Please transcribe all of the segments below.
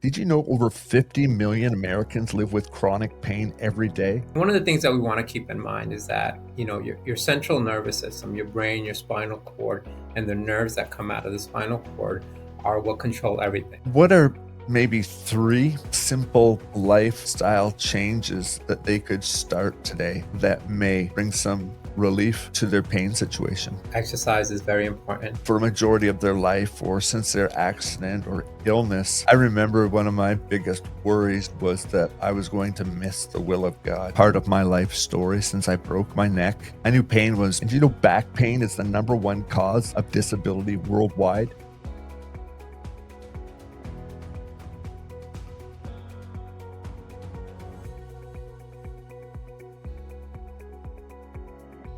Did you know over 50 million Americans live with chronic pain every day? One of the things that we want to keep in mind is that, your central nervous system, your brain, your spinal cord, and the nerves that come out of the spinal cord are what control everything. What are maybe three simple lifestyle changes that they could start today that may bring some relief to their pain situation? Exercise is very important. For a majority of their life or since their accident or illness, I remember one of my biggest worries was that I was going to miss the will of God. Part of my life story since I broke my neck, I knew pain was, and back pain is the #1 cause of disability worldwide.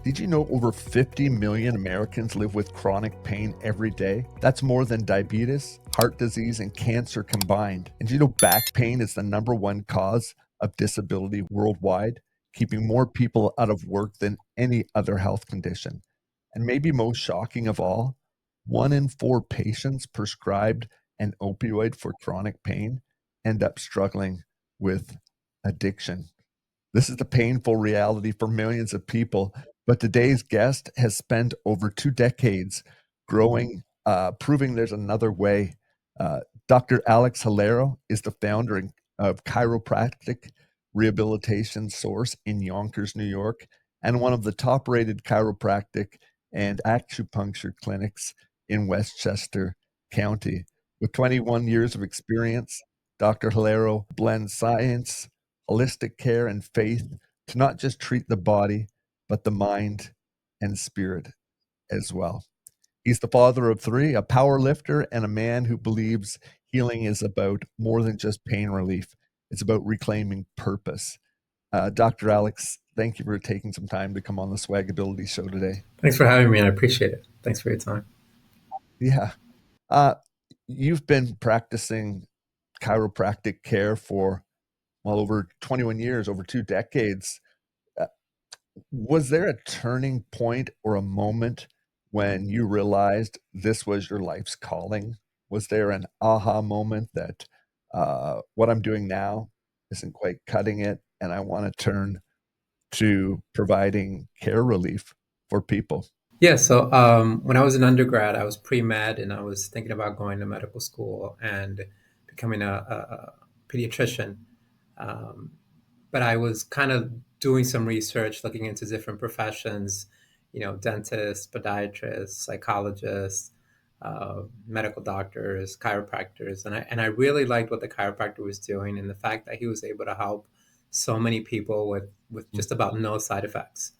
Did you know over 50 million Americans live with chronic pain every day? That's more than diabetes, heart disease, and cancer combined. And back pain is the #1 cause of disability worldwide, keeping more people out of work than any other health condition. And maybe most shocking of all, 1 in 4 patients prescribed an opioid for chronic pain end up struggling with addiction. This is the painful reality for millions of people. But today's guest has spent over 2 decades proving there's another way. Dr. Alex Halario is the founder of Chiropractic Rehabilitation Source in Yonkers, New York, and one of the top-rated chiropractic and acupuncture clinics in Westchester County. With 21 years of experience, Dr. Halario blends science, holistic care, and faith to not just treat the body, but the mind and spirit as well. He's the father of 3, a power lifter, and a man who believes healing is about more than just pain relief. It's about reclaiming purpose. Dr. Alex, thank you for taking some time to come on the SwagAbility Show today. Thanks for having me, and I appreciate it. Thanks for your time. Yeah. Uh, you've been practicing chiropractic care for, well, over 21 years, over 2 decades. Uh, Was there a turning point or a moment when you realized this was your life's calling? Was there an aha moment that what I'm doing now isn't quite cutting it, and I want to turn to providing care relief for people? Yeah, so when I was an undergrad, I was pre-med and I was thinking about going to medical school and becoming a pediatrician. Um, but I was kind of doing some research, looking into different professions, dentists, podiatrists, psychologists, medical doctors, chiropractors, and I really liked what the chiropractor was doing and the fact that he was able to help so many people with just about no side effects.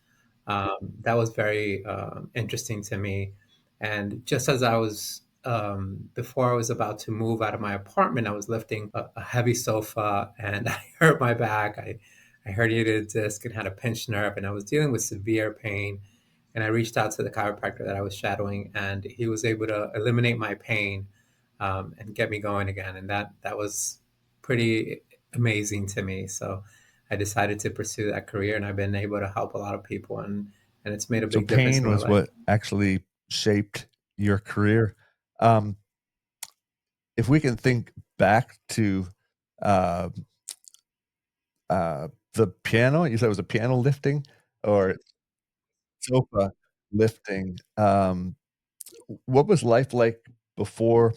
That was very interesting to me. And just as I was, before I was about to move out of my apartment, I was lifting a heavy sofa and I hurt my back. I herniated a disc and had a pinched nerve, and I was dealing with severe pain. And I reached out to the chiropractor that I was shadowing, and he was able to eliminate my pain and get me going again. And that was pretty amazing to me. So I decided to pursue that career, and I've been able to help a lot of people, and it's made a So big difference in pain my was life. what actually shaped your career. Um, if we can think back to uh, the piano, you said it was a piano lifting or sofa lifting. What was life like before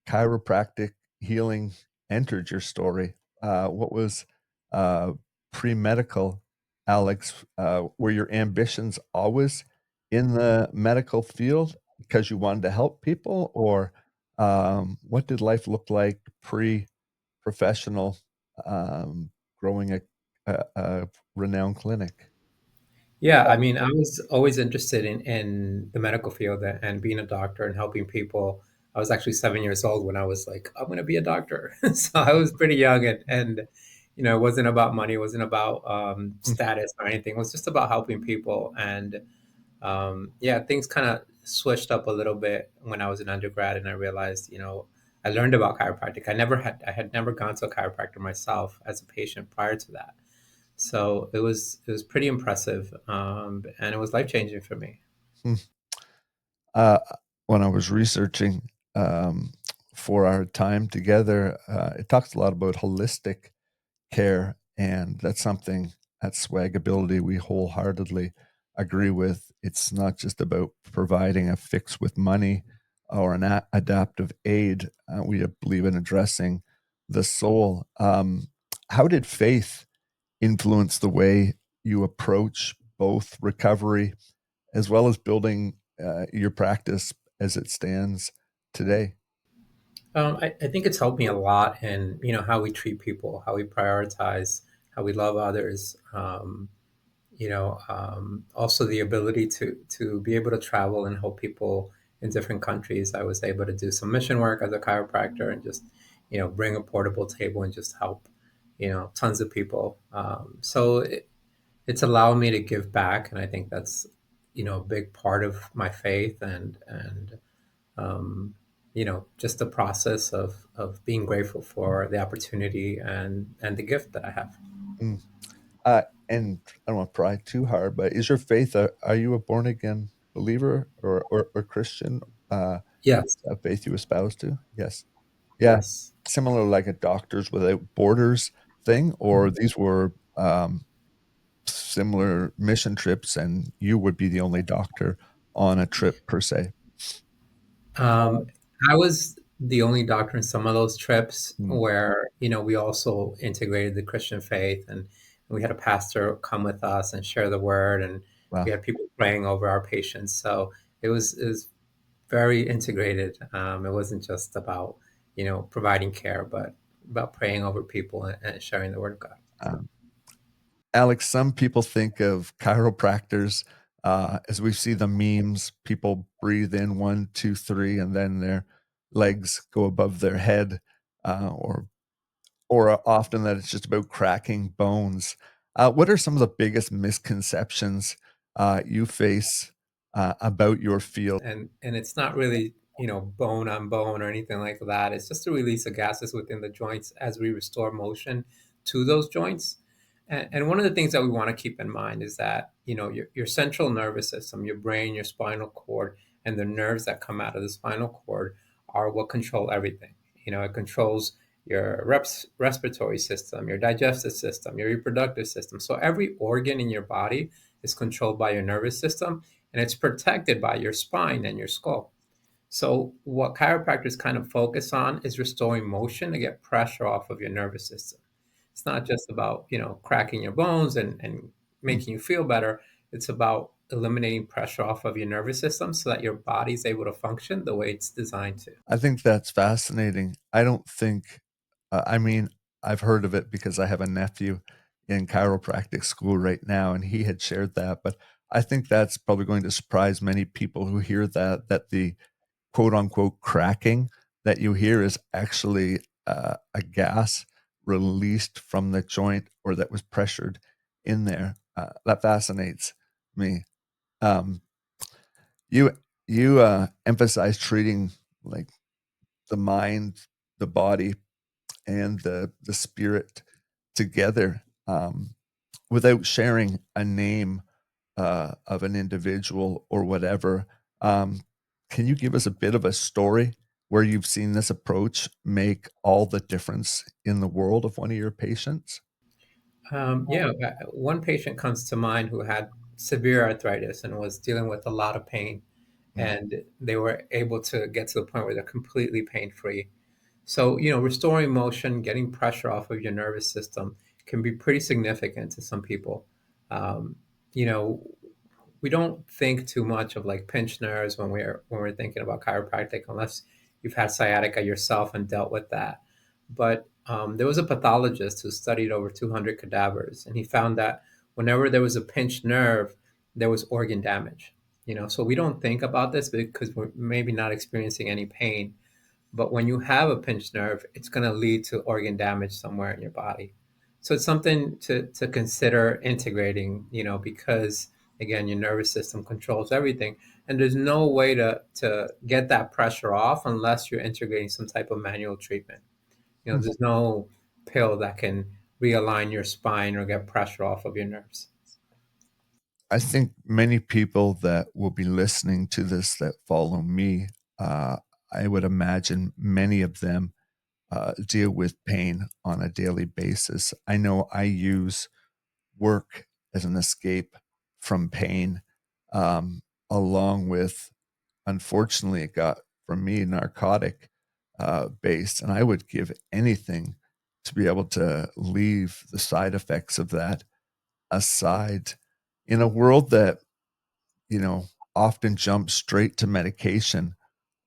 chiropractic healing entered your story? What was uh, pre-medical, Alex? Were your ambitions always in the medical field because you wanted to help people, or what did life look like pre-professional, growing a renowned clinic? Yeah, I mean, I was always interested in the medical field and being a doctor and helping people. I was actually 7 years old when I was like, I'm going to be a doctor. So I was pretty young, and it wasn't about money, it wasn't about status or anything. It was just about helping people. And yeah, things kind of switched up a little bit when I was an undergrad, and I realized, I learned about chiropractic. I had never gone to a chiropractor myself as a patient prior to that. So it was pretty impressive, and it was life changing for me. Hmm. Uh, when I was researching, um, for our time together. It talks a lot about holistic care, and that's something at SwagAbility we wholeheartedly agree with. It's not just about providing a fix with money or an adaptive aid. We believe in addressing the soul. How did faith influence the way you approach both recovery as well as building your practice as it stands today? I think it's helped me a lot in how we treat people, how we prioritize, how we love others. Also the ability to be able to travel and help people in different countries. I was able to do some mission work as a chiropractor and just bring a portable table and just help tons of people. It's allowed me to give back, and I think that's a big part of my faith and just the process of being grateful for the opportunity and the gift that I have. Mm. And I don't want to pry too hard, but is your faith, are you a born again believer or Christian? Yes, A faith you espouse to? Yes. Yeah. yes. Similar like a Doctors Without Borders thing, or these were similar mission trips and you would be the only doctor on a trip per se? Um, I was the only doctor in some of those trips Mm, where, we also integrated the Christian faith, and we had a pastor come with us and share the word, and wow. we had people praying over our patients. So it was very integrated. It wasn't just about, providing care, but about praying over people and sharing the word of God. Um, Alex, some people think of chiropractors as we see the memes. People breathe in one, two, three, and then their legs go above their head, or often that it's just about cracking bones. What are some of the biggest misconceptions you face about your field? And it's not really bone on bone or anything like that. It's just a release of gases within the joints as we restore motion to those joints. And one of the things that we want to keep in mind is that your central nervous system, your brain, your spinal cord, and the nerves that come out of the spinal cord are what control everything. It controls your respiratory system, your digestive system, your reproductive system. So every organ in your body is controlled by your nervous system, and it's protected by your spine and your skull. So, what chiropractors kind of focus on is restoring motion to get pressure off of your nervous system. It's not just about, cracking your bones and Mm, making you feel better. It's about eliminating pressure off of your nervous system so that your body's able to function the way it's designed to. I think that's fascinating. I don't think, I mean, I've heard of it because I have a nephew in chiropractic school right now, and he had shared that. But I think that's probably going to surprise many people who hear that, that the quote unquote cracking that you hear is actually a gas released from the joint or that was pressured in there. That fascinates me. Um, you emphasize treating like the mind, the body, and the spirit together, without sharing a name of an individual or whatever. Um, can you give us a bit of a story where you've seen this approach make all the difference in the world of one of your patients? One patient comes to mind who had severe arthritis and was dealing with a lot of pain, Mm, and they were able to get to the point where they're completely pain free. So, restoring motion, getting pressure off of your nervous system can be pretty significant to some people. Um, you know, we don't think too much of like pinched nerves when we're thinking about chiropractic, unless you've had sciatica yourself and dealt with that. But there was a pathologist who studied over 200 cadavers, and he found that whenever there was a pinched nerve, there was organ damage. So we don't think about this because we're maybe not experiencing any pain, but when you have a pinched nerve, it's going to lead to organ damage somewhere in your body. So it's something to consider integrating, because again, your nervous system controls everything. And there's no way to get that pressure off unless you're integrating some type of manual treatment. mm. There's no pill that can realign your spine or get pressure off of your nerves. I think many people that will be listening to this that follow me, uh, I would imagine many of them deal with pain on a daily basis. I know I use work as an escape from pain, um, along with, unfortunately, it got for me narcotic based, and I would give anything to be able to leave the side effects of that aside in a world that, you know, often jumps straight to medication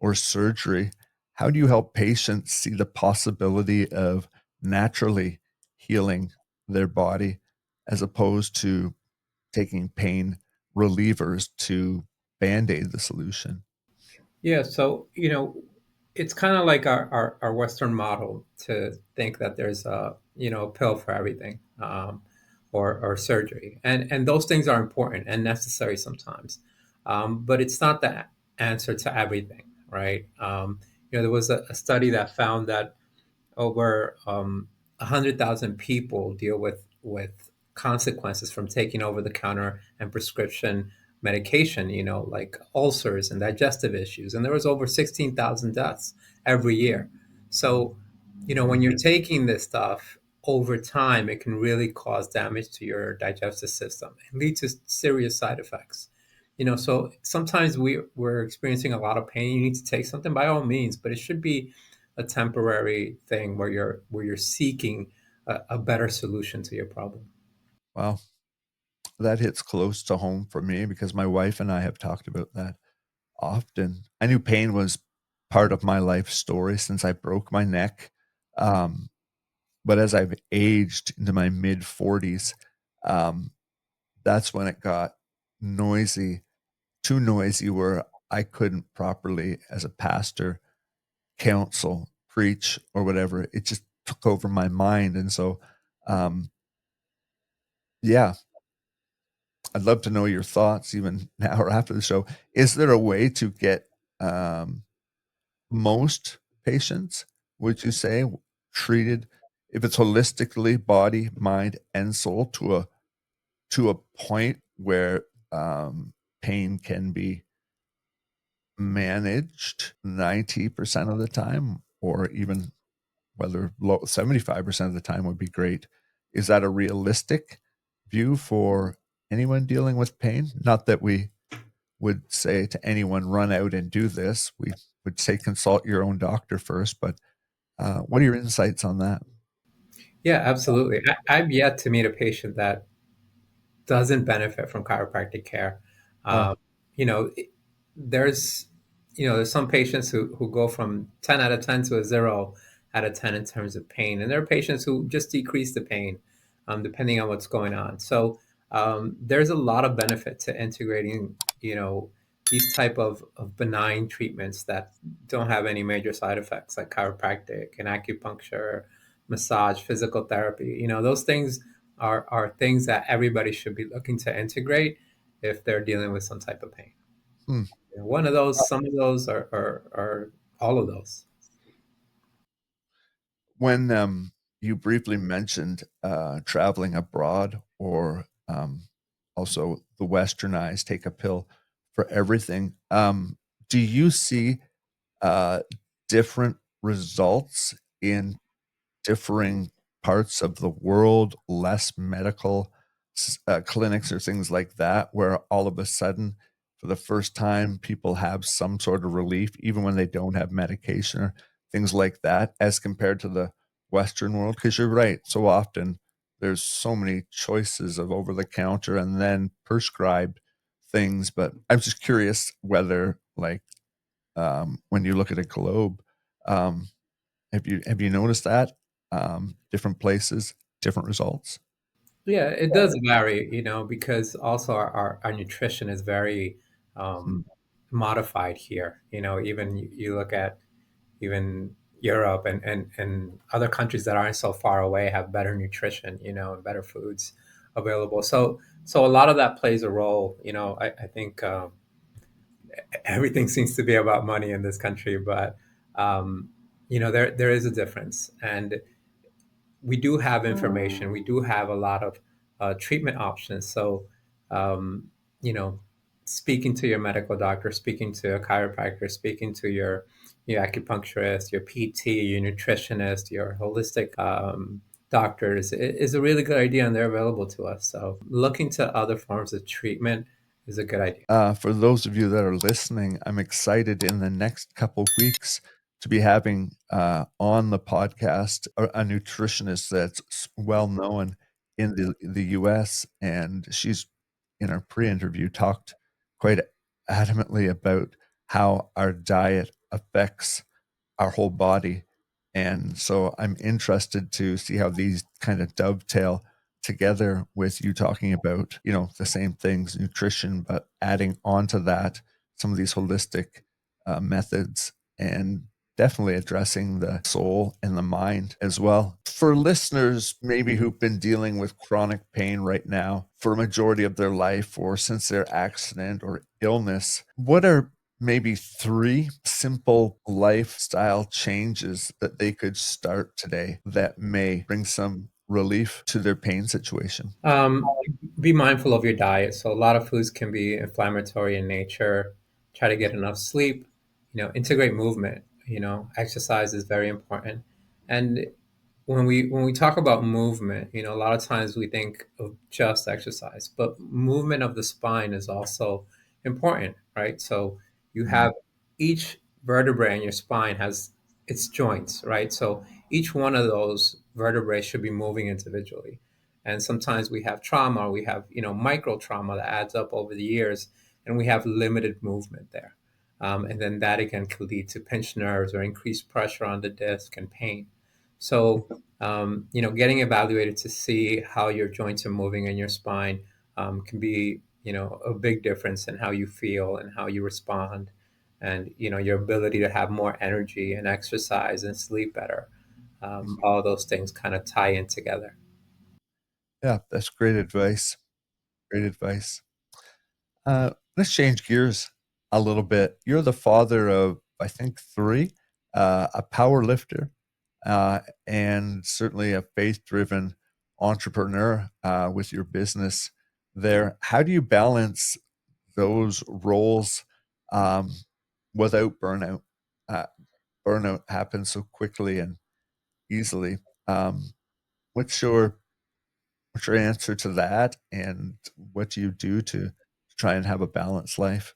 or surgery. How do you help patients see the possibility of naturally healing their body as opposed to taking pain relievers to band-aid the solution? Yeah, so it's kind of like our Western model to think that there's a pill for everything, or surgery, and those things are important and necessary sometimes, but it's not the answer to everything, right? There was a study that found that over 100,000 people deal with consequences from taking over the counter and prescription medication, like ulcers and digestive issues. And there was over 16,000 deaths every year. So, when you're taking this stuff over time, it can really cause damage to your digestive system and lead to serious side effects. So sometimes we're experiencing a lot of pain. You need to take something by all means, but it should be a temporary thing where you're seeking a better solution to your problem. Well, that hits close to home for me because my wife and I have talked about that often. I knew pain was part of my life story since I broke my neck. Um, but as I've aged into my mid 40s, um, that's when it got noisy, too noisy, where I couldn't properly, as a pastor, counsel, preach, or whatever. It just took over my mind. And so, um, yeah, I'd love to know your thoughts even now or after the show. Is there a way to get um, most patients, would you say, treated, if it's holistically body, mind, and soul, to a point where pain can be managed 90% of the time, or even whether low 75% of the time would be great? Is that a realistic view for anyone dealing with pain? Not that we would say to anyone, run out and do this. We would say consult your own doctor first, but what are your insights on that? Yeah, absolutely. I've yet to meet a patient that doesn't benefit from chiropractic care. Oh, Um, you know, it- there's there's some patients who go from 10 out of 10 to a 0 out of 10 in terms of pain, and there are patients who just decrease the pain, depending on what's going on. So there's a lot of benefit to integrating these type of benign treatments that don't have any major side effects, like chiropractic and acupuncture, massage, physical therapy. Those things are things that everybody should be looking to integrate if they're dealing with some type of pain. hmm. One of those, some of those are all of those. When you briefly mentioned traveling abroad, or also the westernized take a pill for everything, do you see uh, different results in differing parts of the world, less medical clinics or things like that, where all of a sudden, for the first time, people have some sort of relief, even when they don't have medication or things like that, as compared to the Western world? Because you're right, so often there's so many choices of over the counter and then prescribed things. But I'm just curious whether, like, when you look at a globe, um, have you noticed that? Different places, different results? Yeah, it does vary, because also our nutrition is very Hmm, um, modified here. Even you look at even Europe and other countries that aren't so far away have better nutrition, and better foods available. So a lot of that plays a role. I think everything seems to be about money in this country, but there is a difference, and we do have information. We do have a lot of treatment options. So um, you know speaking to your medical doctor, speaking to a chiropractor, speaking to your acupuncturist, your PT, your nutritionist, your holistic doctors is a really good idea, and they're available to us. So looking to other forms of treatment is a good idea. For those of you that are listening, I'm excited in the next couple weeks to be having on the podcast a nutritionist that's well known in the US. And she's, in our pre-interview, talked quite adamantly about how our diet affects our whole body. And so I'm interested to see how these kind of dovetail together with you talking about, the same things, nutrition, but adding on to that some of these holistic methods and definitely addressing the soul and the mind as well. For listeners, maybe who've been dealing with chronic pain right now for a majority of their life or since their accident or illness, what are maybe 3 simple lifestyle changes that they could start today that may bring some relief to their pain situation? Um, be mindful of your diet. So a lot of foods can be inflammatory in nature. Try to get enough sleep. Integrate movement. Exercise is very important. And when we talk about movement, a lot of times we think of just exercise, but movement of the spine is also important, right? So you Mm, have each vertebrae in your spine has its joints, right? So each one of those vertebrae should be moving individually. And sometimes we have trauma, we have micro trauma that adds up over the years, and we have limited movement there. And then that again could lead to pinched nerves or increased pressure on the disc and pain. So getting evaluated to see how your joints are moving in your spine can be, a big difference in how you feel and how you respond, and your ability to have more energy and exercise and sleep better. All those things kind of tie in together. yeah, that's great advice. Great advice. Let's change gears a little bit. You're the father of, I think, 3, a power lifter, and certainly a faith-driven entrepreneur with your business there. How do you balance those roles um, without burnout? Uh, Burnout happens so quickly and easily. Um, what's your what's your answer to that, and what do you do to try and have a balanced life?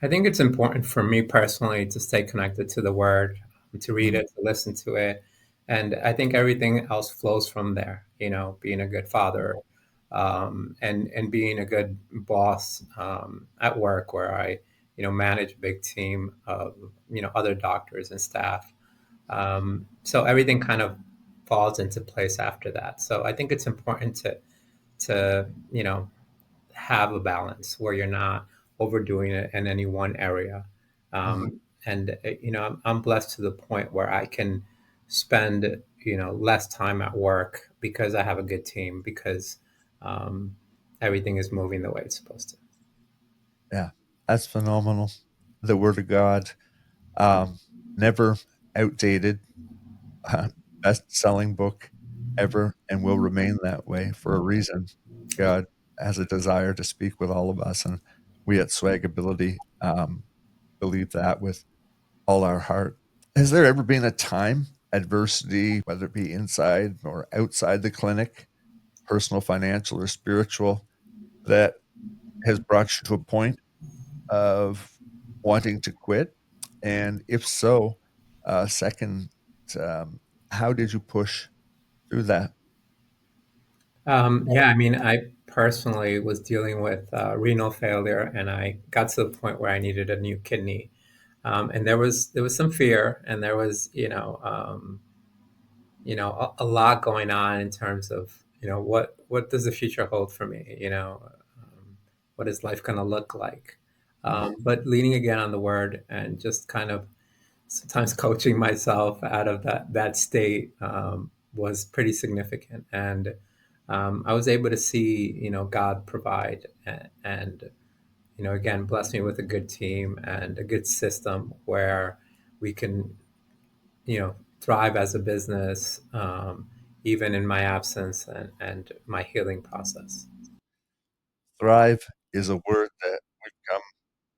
I think it's important for me personally to stay connected to the word, to read Mm, it, to listen to it. And I think everything else flows from there, being a good father, and being a good boss at work where I, manage a big team of, other doctors and staff. So everything kind of falls into place after that. So I think it's important to, have a balance where you're not overdoing it in any one area. mm. And I'm blessed to the point where I can spend less time at work because I have a good team, because um, everything is moving the way it's supposed to. Yeah, that's phenomenal. The Word of God, um, never outdated, uh, best-selling book ever, and will remain that way for a reason. God has a desire to speak with all of us, and we at SwagAbility believe that with all our heart. Has there ever been a time, adversity, whether it be inside or outside the clinic, personal, financial, or spiritual, that has brought you to a point of wanting to quit? And if so, second, um, how did you push through that? Yeah, I mean, I personally was dealing with renal failure, and I got to the point where I needed a new kidney. And there was some fear, and there was a lot going on in terms of what does the future hold for me, what is life going to look like, but leaning again on the word and just kind of sometimes coaching myself out of that state was pretty significant. And I was able to see God provide, and again bless me with a good team and a good system where we can thrive as a business, even in my absence, and my healing process. Thrive is a word that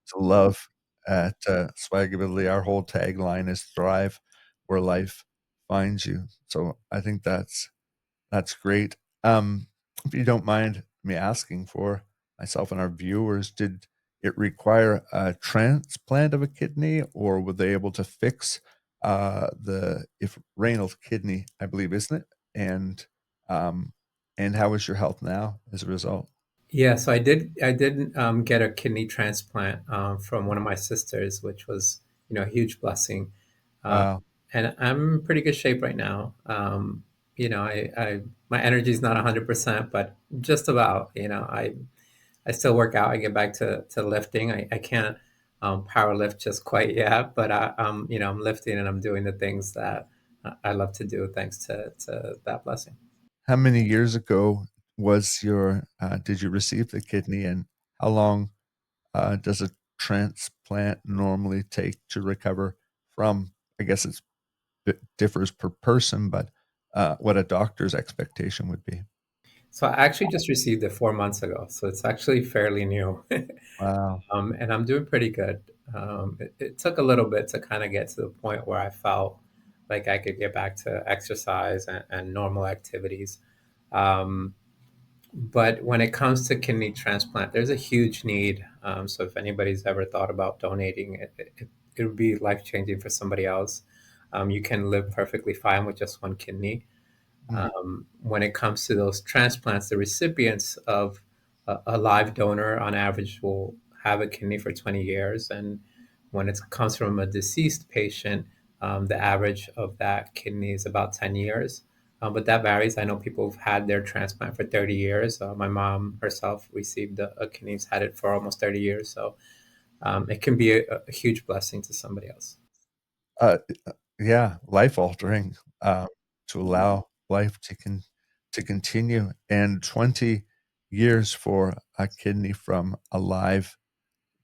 to love at SwagAbility. Our whole tagline is "Thrive where life finds you." So I think that's great. If you don't mind me asking for myself and our viewers, did it require a transplant of a kidney, or were they able to fix the if renal kidney, I believe, isn't it? Um, and how is your health now as a result? Yeah, so I did get a kidney transplant from one of my sisters, which was a huge blessing. Uh, Wow. and I'm in pretty good shape right now. I my energy is not 100%, but just about. I still work out. I get back to lifting. I can't power lift just quite yet, but I'm lifting and I'm doing the things that I love to do thanks to that blessing. How many years ago was your did you receive the kidney, and how long does a transplant normally take to recover from? I guess it differs per person, but what a doctor's expectation would be. So I actually just received it 4 months ago, so it's actually fairly new. Wow. And I'm doing pretty good. It took a little bit to kind of get to the point where I felt like I could get back to exercise and normal activities. Um, but when it comes to kidney transplant, there's a huge need. So if anybody's ever thought about donating, it would be life changing for somebody else. You can live perfectly fine with just one kidney. Mm. When it comes to those transplants, the recipients of a live donor on average will have a kidney for 20 years. And when it comes from a deceased patient, the average of that kidney is about 10 years. But that varies. I know people who've had their transplant for 30 years. My mom herself received a kidney, has had it for almost 30 years. So it can be a huge blessing to somebody else. Uh, yeah, life altering to allow life to continue, and 20 years for a kidney from a live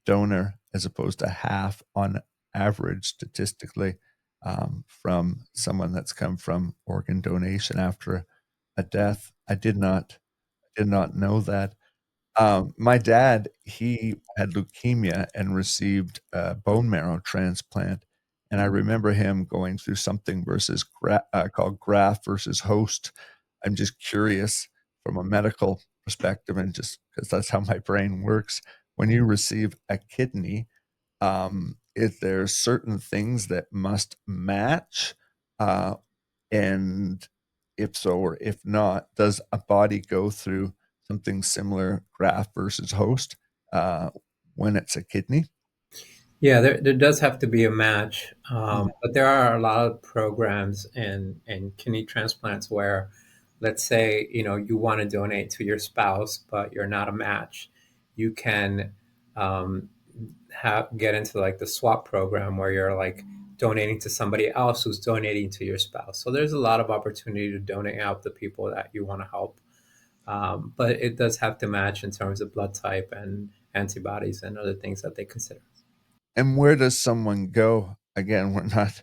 donor as opposed to half on average statistically from someone that's come from organ donation after a death. I did not know that. My dad, he had leukemia and received a bone marrow transplant, and I remember him going through something called graft versus host. I'm just curious from a medical perspective, and just because that's how my brain works. When you receive a kidney, is there certain things that must match? Uh, and if so, or if not, does a body go through something similar, graft versus host, uh, when it's a kidney? Yeah, there does have to be a match, Mm, but there are a lot of programs in kidney transplants where, let's say, you want to donate to your spouse, but you're not a match. You can um, get into like the swap program where you're like donating to somebody else who's donating to your spouse. So there's a lot of opportunity to donate out to people that you want to help, but it does have to match in terms of blood type and antibodies and other things that they consider. and where does someone go? Again, we're not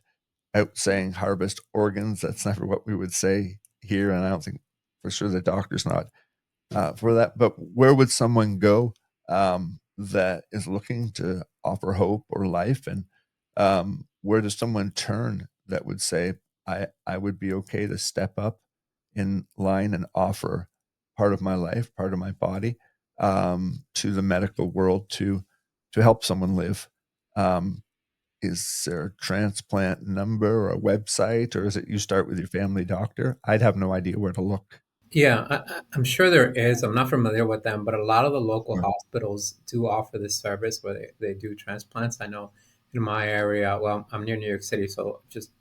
out saying harvest organs. That's never what we would say here, and I don't think for sure the doctor's not for that. But where would someone go that is looking to offer hope or life, and where does someone turn that would say, I would be okay to step up in line and offer part of my life, part of my body, to the medical world to help someone live? Um, is there a transplant number or a website, or is it you start with your family doctor? I'd have no idea where to look. Yeah, I'm sure there is. I'm not familiar with them, but a lot of the local Sure. hospitals do offer this service where they do transplants. I know in my area, well, I'm near New York City, so just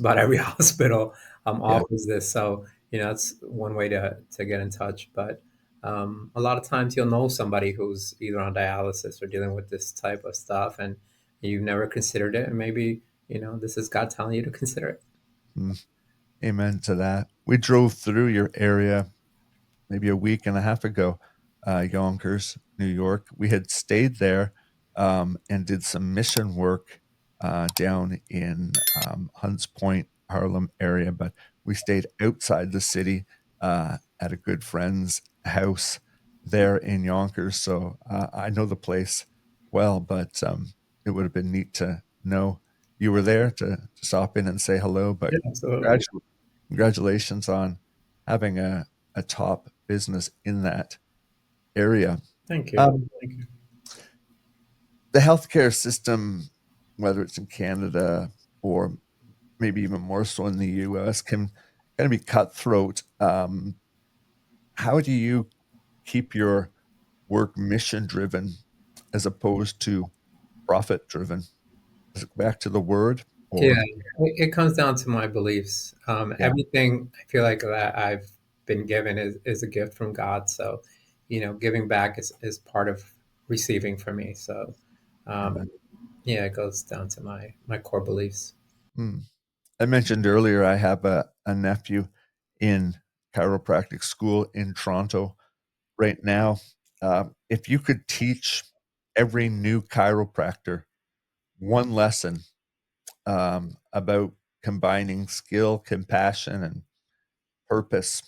about every hospital Yeah. offers this. So, it's one way to get in touch. But a lot of times you'll know somebody who's either on dialysis or dealing with this type of stuff, and you've never considered it. And maybe, this is God telling you to consider it. Mm. Amen to that. We drove through your area maybe a week and a half ago, Yonkers, New York. We had stayed there and did some mission work down in Hunts Point, Harlem area, but we stayed outside the city at a good friend's house there in Yonkers. So I know the place well, but it would have been neat to know you were there to stop in and say hello. But Yeah, absolutely. congratu- congratulations on having a top business in that area. Thank you. Um, Thank you. the healthcare system, whether it's in Canada or maybe even more so in the US, can kind of be cutthroat. How do you keep your work mission driven as opposed to profit driven? Is it back to the word Yeah, or it comes down to my beliefs. yeah, Everything I feel like that I've been given is a gift from God. So, giving back is part of receiving for me. So, amen. um, yeah, it goes down to my core beliefs. Hmm. I mentioned earlier I have a nephew in chiropractic school in Toronto right now. If you could teach every new chiropractor one lesson about combining skill, compassion, and purpose,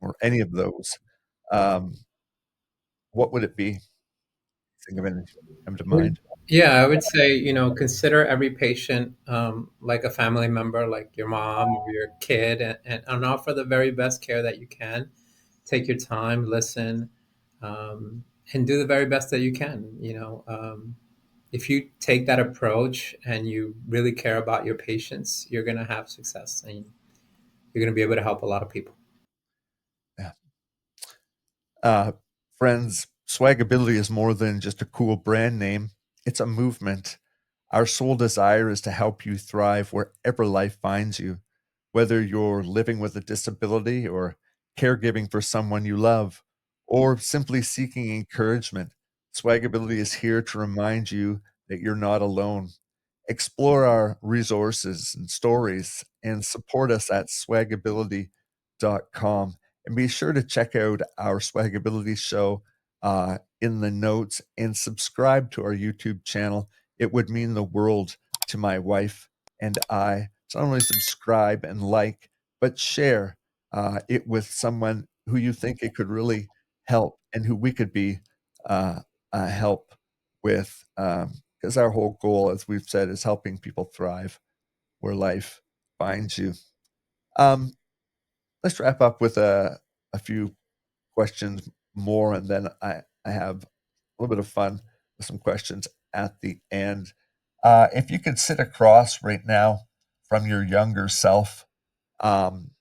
or any of those, um, what would it be? Think of any come to mind? Yeah, I would say, consider every patient like a family member, like your mom or your kid, and offer the very best care that you can. Take your time, listen, and do the very best that you can. If you take that approach and you really care about your patients, you're going to have success and you're going to be able to help a lot of people. Yeah. Uh, friends, SwagAbility is more than just a cool brand name. It's a movement. Our sole desire is to help you thrive wherever life finds you, whether you're living with a disability or caregiving for someone you love, or simply seeking encouragement. SwagAbility is here to remind you that you're not alone. Explore our resources and stories and support us at swagability.com. And be sure to check out our Swagability Show in the notes and subscribe to our YouTube channel. It would mean the world to my wife and I. So not only subscribe and like, but share it with someone who you think it could really help and who we could be a help with. Because our whole goal, as we've said, is helping people thrive where life finds you. Um, let's wrap up with a few questions more, and then I have a little bit of fun with some questions at the end. If you could sit across right now from your younger self, um,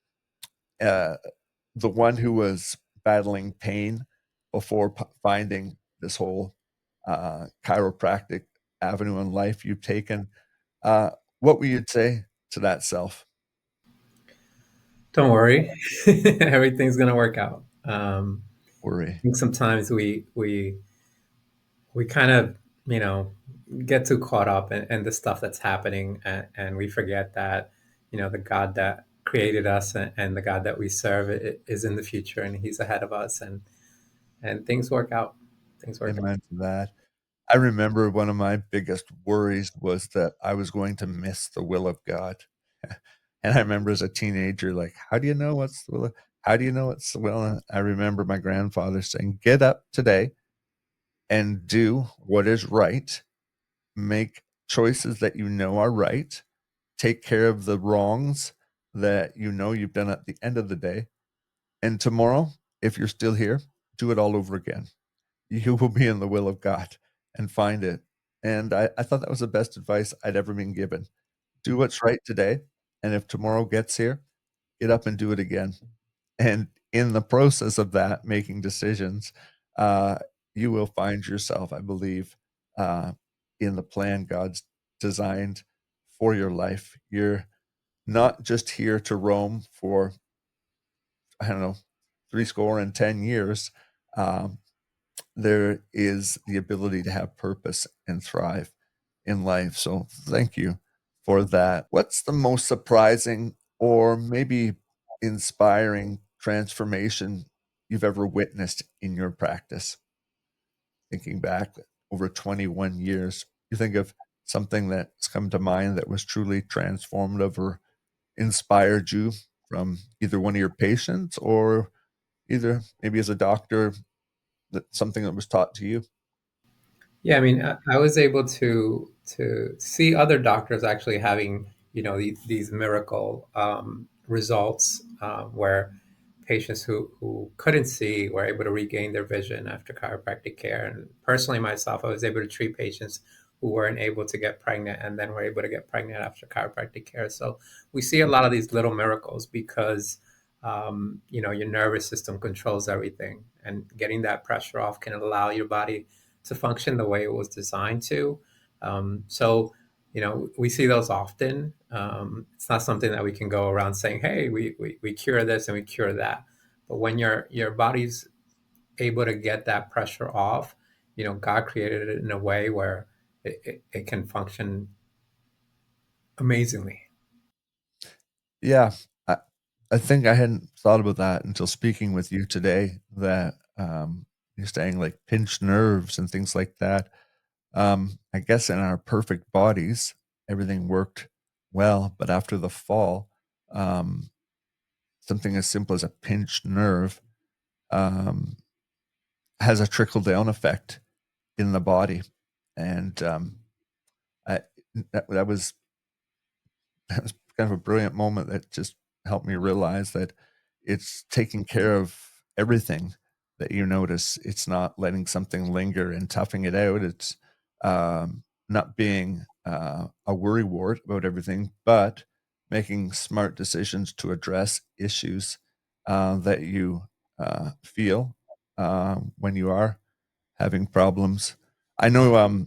uh, the one who was battling pain before finding this whole chiropractic avenue in life you've taken, uh, what would you say to that self? Don't worry, everything's going to work out. I Worry. think sometimes we kind of, you know, get too caught up in the stuff that's happening, and we forget that, the God that created us and the God that we serve is in the future and He's ahead of us, and things work out. Things work out. Amen to that. I remember one of my biggest worries was that I was going to miss the will of God. And I remember as a teenager, like, how do you know what's the will of, how do you know what's the will? And I remember my grandfather saying, get up today and do what is right. Make choices that you know are right. Take care of the wrongs that you know you've done at the end of the day. And tomorrow, if you're still here, do it all over again. You will be in the will of God and find it. And I thought that was the best advice I'd ever been given. Do what's right today. And if tomorrow gets here, get up and do it again. And in the process of that, making decisions, uh, you will find yourself, I believe, uh, in the plan God's designed for your life. You're not just here to roam for, I don't know, 70 and 10 years. Um, there is the ability to have purpose and thrive in life. So thank you for that. What's the most surprising or maybe inspiring transformation you've ever witnessed in your practice? Thinking back over 21 years, you think of something that's come to mind that was truly transformative or inspired you from either one of your patients or either maybe as a doctor that something that was taught to you? Yeah, I mean, I was able to see other doctors actually having, these miracle results, where patients who couldn't see were able to regain their vision after chiropractic care. And personally, myself, I was able to treat patients who weren't able to get pregnant and then were able to get pregnant after chiropractic care. So we see a lot of these little miracles because, your nervous system controls everything, and getting that pressure off can allow your body to function the way it was designed to. So, we see those often. It's not something that we can go around saying, "Hey, we cure this and we cure that." But when your body's able to get that pressure off, God created it in a way where it can function amazingly. Yeah, I I think I hadn't thought about that until speaking with you today, that, you're saying, like, pinched nerves and things like that. I guess in our perfect bodies, everything worked well, but after the fall, um, something as simple as a pinched nerve, um, has a trickle-down effect in the body, and, I that was that was kind of a brilliant moment that just helped me realize that it's taking care of everything that you notice. It's not letting something linger and toughing it out. It's not being a worrywart about everything, but making smart decisions to address issues that you feel when you are having problems. I know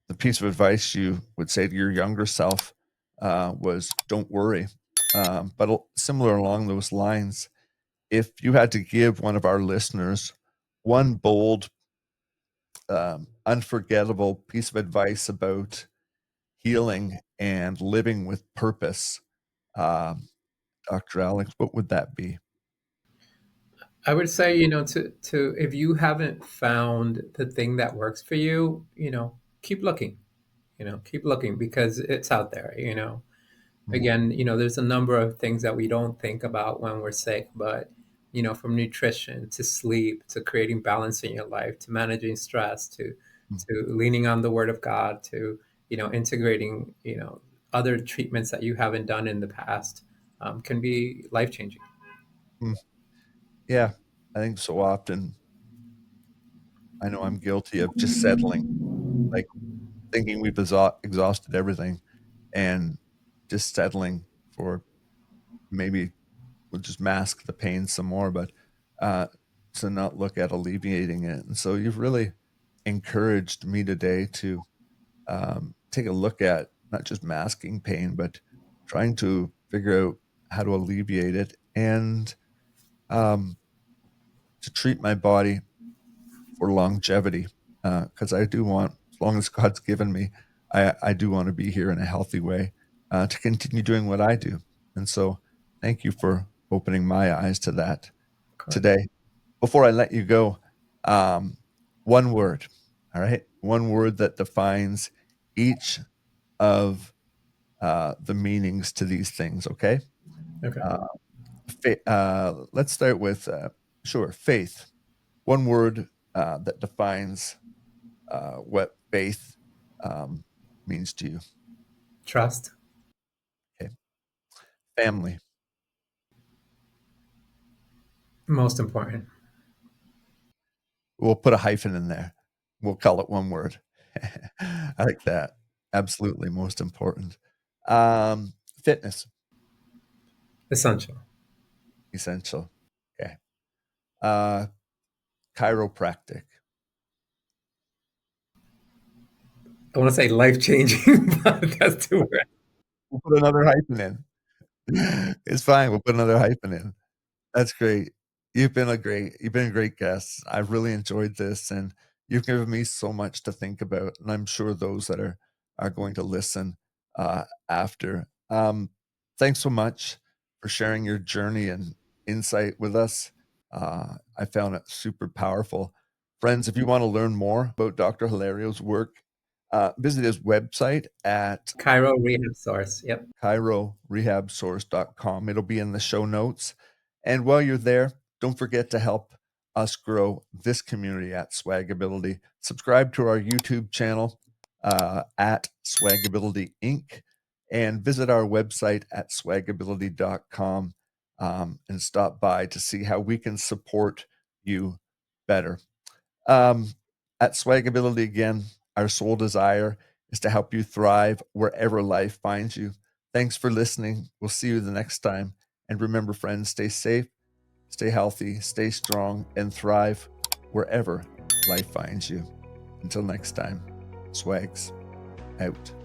the piece of advice you would say to your younger self was don't worry. But similar along those lines, if you had to give one of our listeners one bold, unforgettable piece of advice about healing and living with purpose, um, Dr. Alex, what would that be? I would say, to if you haven't found the thing that works for you, keep looking. Keep looking because it's out there. Mm, Again, there's a number of things that we don't think about when we're sick, but from nutrition to sleep to creating balance in your life to managing stress mm, to leaning on the Word of God to integrating other treatments that you haven't done in the past, can be life changing. mm. Yeah, I think so often I know I'm guilty of just settling, like thinking we've exhausted everything and just settling for maybe we'll just mask the pain some more, but uh, to not look at alleviating it. And so you've really encouraged me today to take a look at not just masking pain, but trying to figure out how to alleviate it and um, to treat my body for longevity. Because I do want, as long as God's given me, I do want to be here in a healthy way to continue doing what I do. And so thank you for opening my eyes to that Of course. today. Before I let you go, um, one word, all right? One word that defines each of the meanings to these things, okay? Okay. Uh, let's start with, sure, faith. One word that defines what faith um, means to you, Trust. okay? Family. Most important. We'll put a hyphen in there. We'll call it one word. I like that. Absolutely most important. Um, Fitness, Essential. essential. Okay. Uh, Chiropractic. I want to say life changing, but that's too rare. We'll put another hyphen in. It's fine. We'll put another hyphen in. That's great. You've been a great guest. I've really enjoyed this, and you've given me so much to think about, and I'm sure those that are going to listen after. Thanks so much for sharing your journey and insight with us. I found it super powerful. Friends, if you want to learn more about Dr. Hilario's work, visit his website at Cairo Rehab Source. Yep. chirorehabsource.com. It'll be in the show notes. And while you're there, don't forget to help us grow this community at SwagAbility. Subscribe to our YouTube channel at SwagAbility Inc. and visit our website at swagability.com and stop by to see how we can support you better. At SwagAbility, again, our sole desire is to help you thrive wherever life finds you. Thanks for listening. We'll see you the next time. And remember, friends, stay safe, stay healthy, stay strong, and thrive wherever life finds you. Until next time, Swags out.